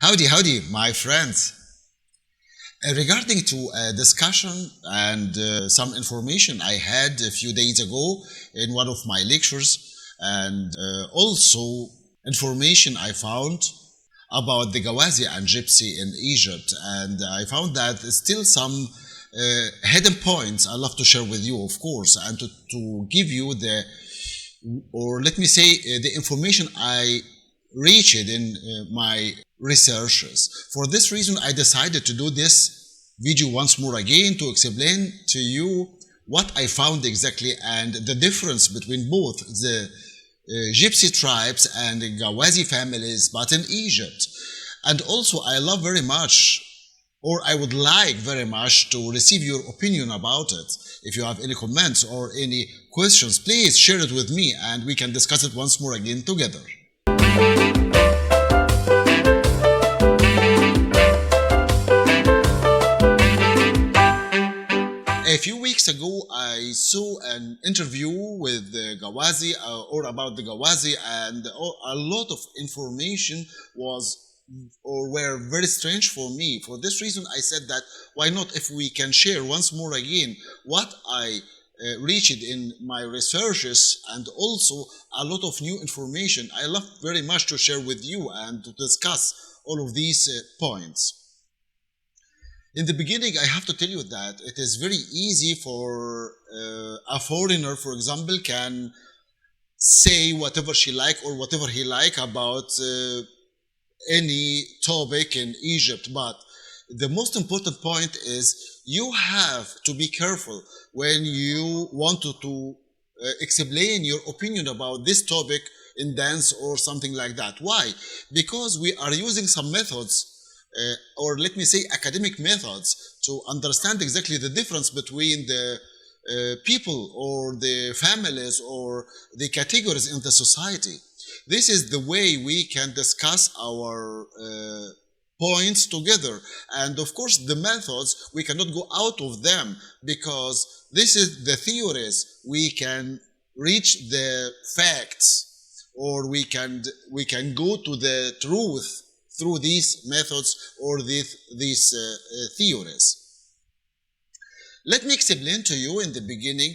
Howdy, my friends. Regarding to a discussion and some information I had a few days ago in one of my lectures, and also information I found about the Gawazi and Gypsy in Egypt, and I found that still some hidden points I love to share with you, of course, and to give you the, or let me say, the information I reached in my researches. For this reason, I decided to do this video once more again to explain to you what I found exactly and the difference between both the Gypsy tribes and the Gawazi families, but in Egypt. And also, I love very much, or I would like very much to receive your opinion about it. If you have any comments or any questions, please share it with me and we can discuss it once more again together. A few weeks ago, I saw an interview with the Gawazi or about the Gawazi, and a lot of information was or were very strange for me. For this reason, I said that why not if we can share once more again what I reached in my researches and also a lot of new information I love very much to share with you and to discuss all of these points. In the beginning, I have to tell you that it is very easy for a foreigner, for example, can say whatever she like or whatever he like about any topic in Egypt. But the most important point is you have to be careful when you want to explain your opinion about this topic in dance or something like that. Why? Because we are using some methods or let me say academic methods to understand exactly the difference between the people or the families or the categories in the society. This is the way we can discuss our points together. And of course, the methods, we cannot go out of them because this is the theories. We can reach the facts or we can go to the truth through these methods or these theories. Let me explain to you in the beginning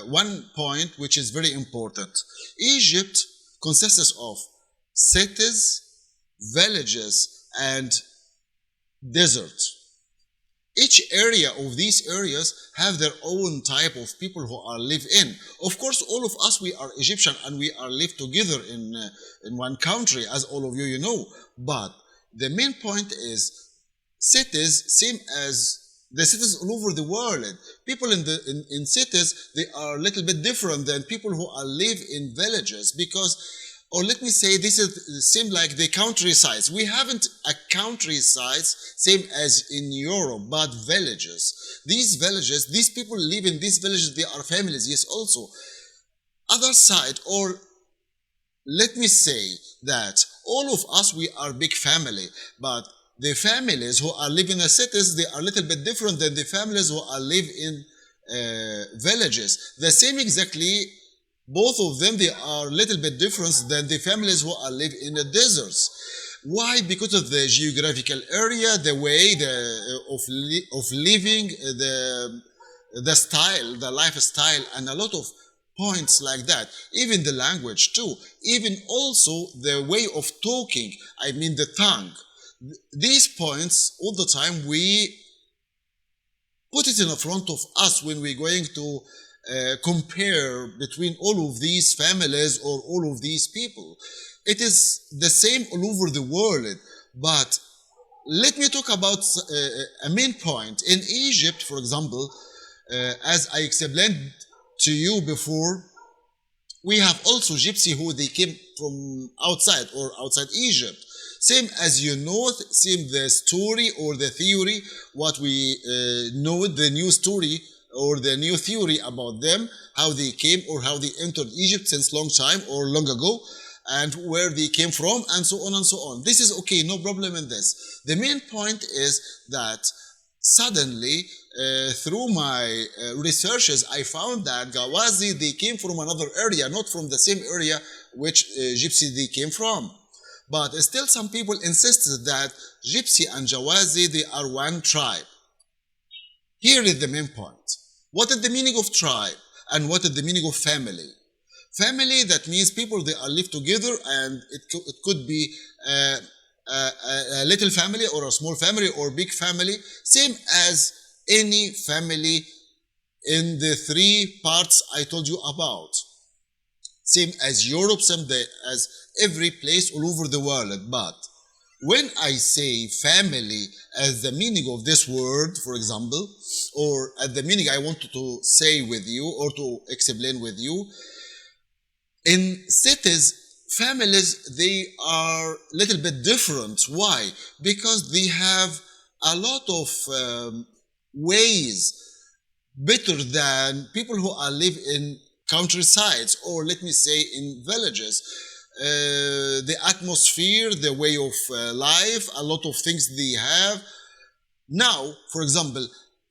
one point which is very important. Egypt consists of cities, villages, and deserts. Each area of these areas have their own type of people who are live in. Of course, all of us, we are Egyptian and we are live together in one country, as all of you know. But the main point is cities, same as the cities all over the world. People in cities, they are a little bit different than people who are live in villages because, or let me say, this is same like the countrysides. We haven't a countrysides same as in Europe, but villages. These villages, these people live in these villages, they are families, yes, also. Other side, or let me say that all of us, we are big family, but the families who are living in the cities, they are a little bit different than the families who are live in villages. The same exactly, both of them, they are a little bit different than the families who are live in the deserts. Why? Because of the geographical area, the way of living, the style, the lifestyle, and a lot of points like that. Even the language too. Even also the way of talking, I mean the tongue. These points, all the time, we put it in front of us when we're going to compare between all of these families or all of these people. It is the same all over the world, but let me talk about a main point. In Egypt, for example, as I explained to you before, we have also Gypsy who they came from outside or outside Egypt. Same as you know, same the story or the theory, what we know, the new story or the new theory about them, how they came or how they entered Egypt since long time or long ago, and where they came from, and so on and so on. This is okay, no problem in this. The main point is that suddenly, through my researches, I found that Gawazi, they came from another area, not from the same area which Gypsy they came from. But still some people insisted that Gypsy and Gawazi, they are one tribe. Here is the main point. What is the meaning of tribe and what is the meaning of family? Family, that means people they are live together, and it could be a little family or a small family or big family, same as any family in the three parts I told you about. Same as Europe, same as every place all over the world. But when I say family as the meaning of this word, for example, or as the meaning I wanted to say with you or to explain with you, in cities, families, they are a little bit different. Why? Because they have a lot of ways better than people who are live in countrysides, or let me say in villages. The atmosphere, the way of life, a lot of things they have. Now, for example,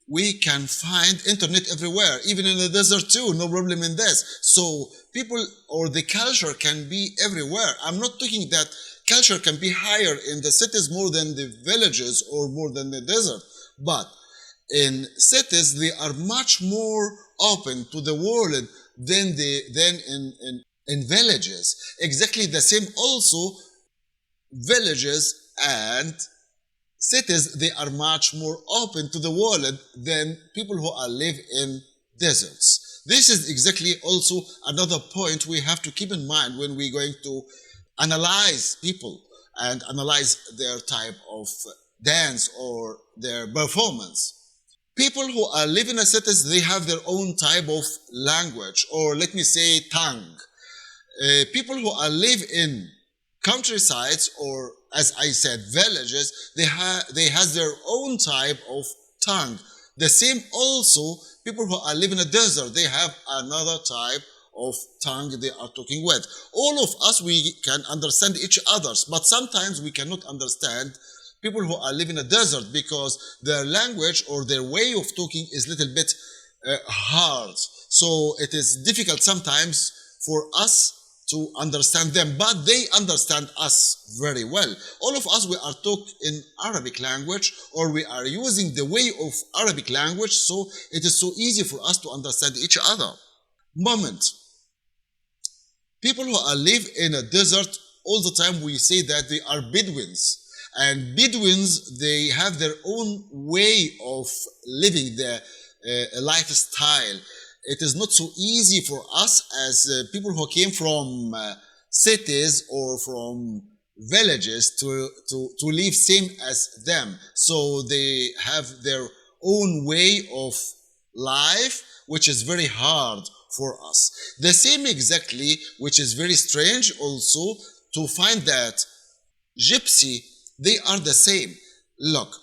we can find internet everywhere, even in the desert too, no problem in this. So people or the culture can be everywhere. I'm not talking that culture can be higher in the cities more than the villages or more than the desert, but in cities they are much more open to the world than in villages. Exactly the same also, villages and cities, they are much more open to the world than people who are live in deserts. This is exactly also another point we have to keep in mind when we're going to analyze people and analyze their type of dance or their performance. People who are living in cities, they have their own type of language, or let me say tongue. People who are live in countrysides, or as I said, villages, they have their own type of tongue. The same also, people who are living in a desert, they have another type of tongue they are talking with. All of us, we can understand each other's, but sometimes we cannot understand people who are living in a desert because their language or their way of talking is a little bit hard. So it is difficult sometimes for us to understand them, but they understand us very well. All of us, we are talk in Arabic language, or we are using the way of Arabic language, so it is so easy for us to understand each other. Moment. People who are live in a desert, all the time we say that they are Bedouins. And Bedouins, they have their own way of living their lifestyle. It is not so easy for us as people who came from cities or from villages to live same as them. So they have their own way of life, which is very hard for us. The same exactly, which is very strange also to find that Gypsy, they are the same. Look,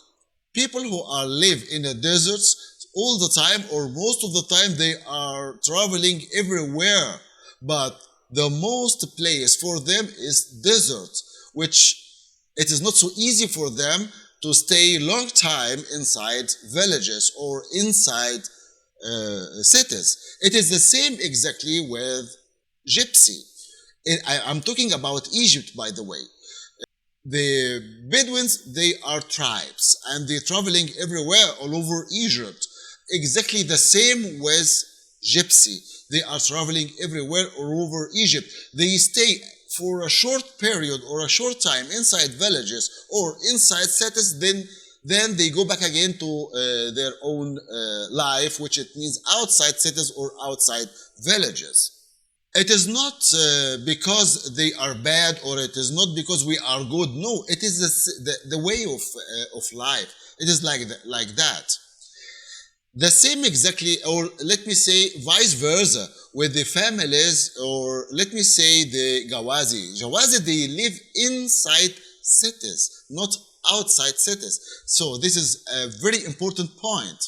people who are live in the deserts all the time, or most of the time, they are traveling everywhere. But the most place for them is desert, which it is not so easy for them to stay long time inside villages or inside cities. It is the same exactly with Gypsy. I'm talking about Egypt, by the way. The Bedouins, they are tribes, and they're traveling everywhere all over Egypt. Exactly the same with Gypsy. They are traveling everywhere all over Egypt. They stay for a short period or a short time inside villages or inside cities, then they go back again to their own life, which it means outside cities or outside villages. It is not because they are bad, or it is not because we are good. No, it is the way of life. It is like that. The same exactly, or let me say vice versa, with the families, or let me say the Gawazi. Gawazi, they live inside cities, not outside cities. So this is a very important point.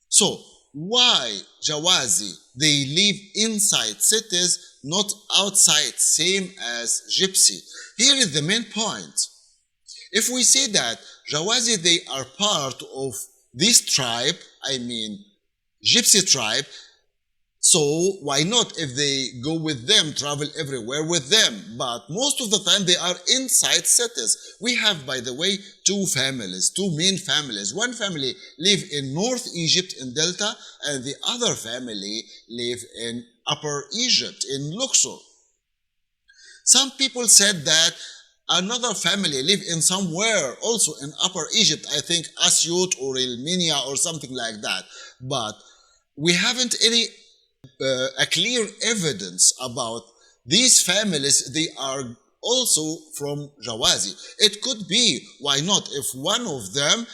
So why Gawazi, they live inside cities, not outside, same as Gypsy? Here is the main point. If we say that Gawazi, they are part of this tribe, I mean Gypsy tribe, So why not if they go with them, travel everywhere with them? But most of the time they are inside cities. We have, by the way, two families, two main families. One family live in North Egypt in Delta, and the other family live in Upper Egypt in Luxor. Some people said that another family live in somewhere also in Upper Egypt, I think Asyut or Elminia or something like that. But we haven't any a clear evidence about these families. They are also from Gawazi. It could be, why not, if one of them,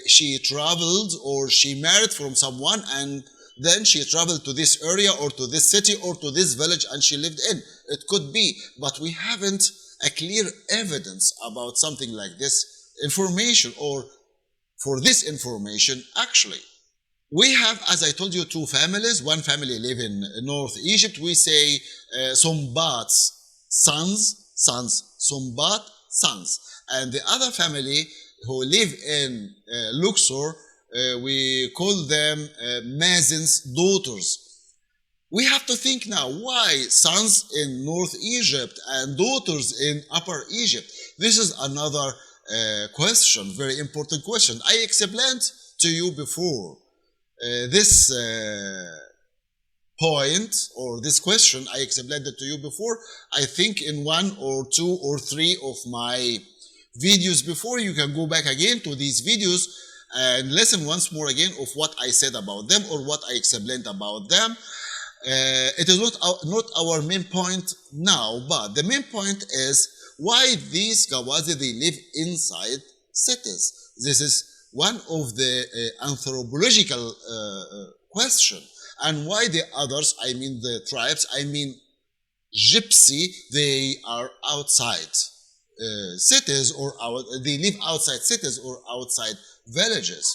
she traveled or she married from someone and then she traveled to this area or to this city or to this village and she lived in. It could be, but we haven't a clear evidence about something like this information, or for this information actually. We have, as I told you, two families. One family live in North Egypt. We say Sombat's Sombat sons. And the other family who live in Luxor, we call them Mazen's daughters. We have to think now, why sons in North Egypt and daughters in Upper Egypt? This is another question, very important question. I explained to you before this point or this question. I explained it to you before, I think in one or two or three of my videos before. You can go back again to these videos and listen once more again of what I said about them or what I explained about them. It is not our main point now, but the main point is why these Gawazi, they live inside cities. This is one of the anthropological question. And why the others, I mean the tribes, I mean Gypsy, they are outside cities, or they live outside cities or outside villages.